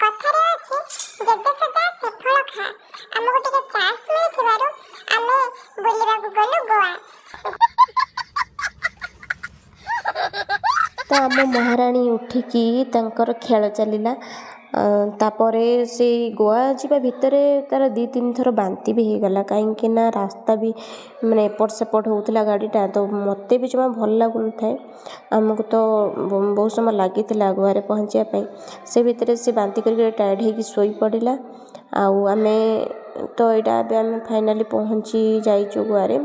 कथारे अछि जेबे सजा से फल खा हमको टिके चांस मिलिथिबारु आमे बुलिबाकु गलु गोवा। तो आम महाराणी उठिकी तांकर खेल चलला तापरे से गोवा जावा भितर तार 2-3 थर बांती भी होगला कहीं ना रास्ता भी माने एपट सेपट होता गाड़ीटा तो मत भी जमा भल लगुन थाए आमको तो बहुत समय लगी गोवे पहुँचापी से भितर से बांती करके टायर्ड होगी शोई पड़ा आम तो यहाँ आम फाइनाली पहुँची जाइचु गोवे।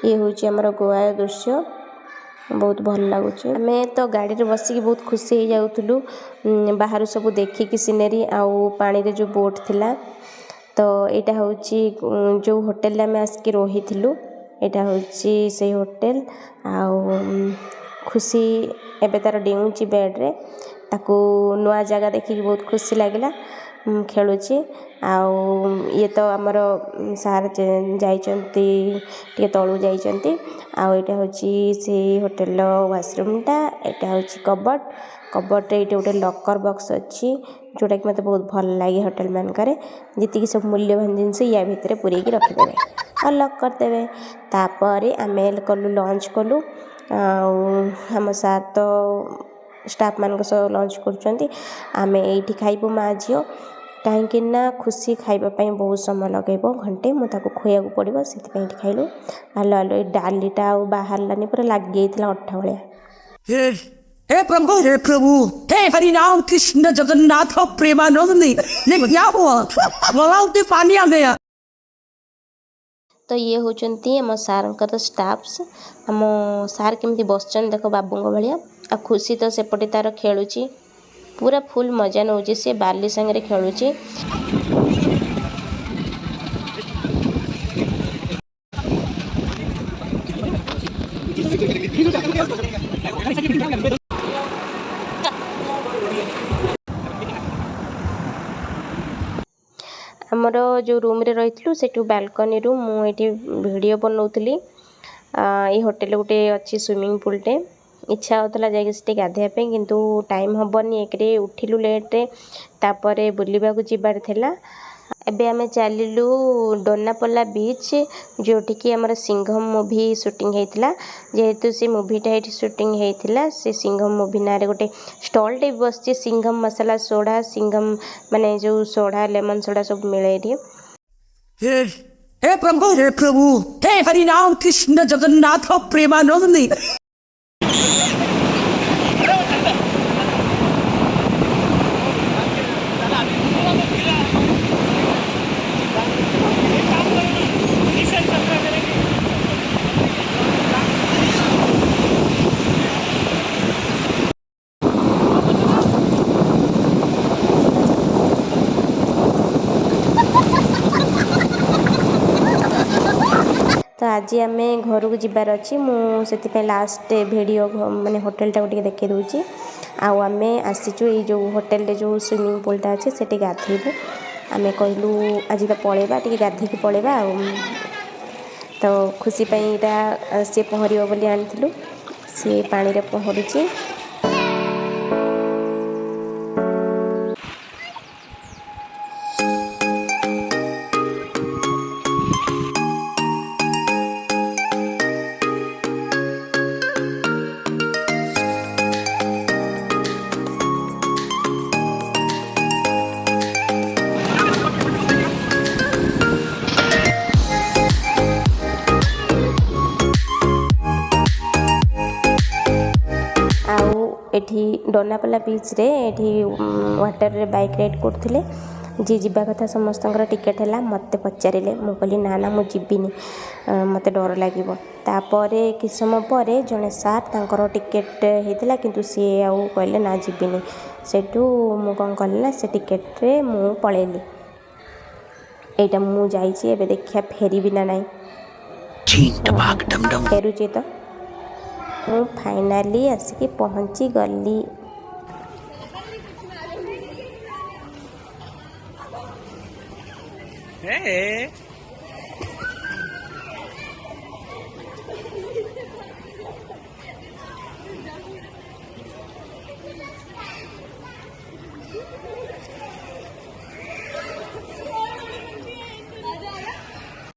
ये हूँ आमर गोवा दृश्य बहुत भल लगुच आम तो गाड़ी रे बसिक बहुत खुशी हो जाऊलु बाहर सब देखिकी सीनेरी आउ पानी रे जो बोट थिला तो यहाँ हूँ जो होटेल आम आसिक रही यहाँ हूँ से होटेल आउ खुशी एबे तार डेउची बेड रे ताकू नुआ जगह देखिक बहुत खुशी लगिला खेलुची आउ ये तो आमर सार जाइचंती टे तलू जाइचंती आउ एटा होची से होटेल वाशरूमटा एटा होची कबर्ड ये गोटे लकर बॉक्स अच्छी जोटा कि मत बहुत भल लगे होटेल मानक जी सब मूल्यवान जिनस या भितर पूरेक रखिदेवे और लक करदेवे तापर आम कलु लंच कलु आम सार तो स्टाफ मान सह लंच करें ये खाइबू माँ झील कहीं ना खुशी खावाई बहुत समय लगेब घंटे मुझे खुआ पड़ो से खाइलु आलो आलो ये डालीटा बाहरलानी पूरा लगी अठा भाया। हे प्रभु हे हरिनाम कृष्ण जगन्नाथ प्रेमानंद ये क्या हुआ गलाउते पानी आ गया। तो ये होचंती आम सार स्टाफ्स आम सार केमती बसचन देख बाबू भाया आ खुशी तो सेपटे तार खेलुची पूरा फुल मजा नौची सी बाली सांगे खेलुची। आमर जो रूम रे रही से बालकनी रू मुझे वीडियो बनाऊली ये होटेल गोटे अच्छी स्विमिंग पूलटे इच्छा होता जाकि गाधेवाई किंतु टाइम हेनी एक उठिलु लेट्रे तापर बुलवाक जीवार थिला। एबे आमे चलिलु डोनापल्ला बीच जोटिकी आमर सिंघम मूवी शूटिंग होता जेहेतु से मूवीटा ये शूटिंग होता से सिंघम मूवी ना गोटे स्टॉल टे बस सिंघम मसाला सोडा सिंघम माने जो सोडा लेमन सोडा सब मिले हे प्रभु हे हरिनाम कृष्ण जगन्नाथ प्रेमानंद तो आज आम घर को जबार अच्छी मुझे लास्ट वीडियो माने होटेल टाक देखे दूसरी आम आसीचु ये जो होटेल रे जो स्विमिंग पूलटा अच्छे से गाधेबू आम कहलु आज तो पलैबा टे गाधेकी पलैबा तो खुशी यहाँ सी पहर बोली आनी सी पानी रे पहरुची। एठी डोनापल्ला बीच रे एठी वाटर रे बाइक राइड करथिले जी जीवा कथा समस्त टिकेट है मत पचारे मु कहली ना ना मुझे जीविनी मत डर लगे तापर कि समय पर जड़े सार तांकर टिकेट होता किंतु सी आउ कहले ना जीविनी सेठू मु कौन कली ना से टिकेट रे मु पलैली एटा मु जाइए एबे देखिया फेरी बिना ना फेरुचे तो मु फाइनाली आसिक पहुँची गली। Hey.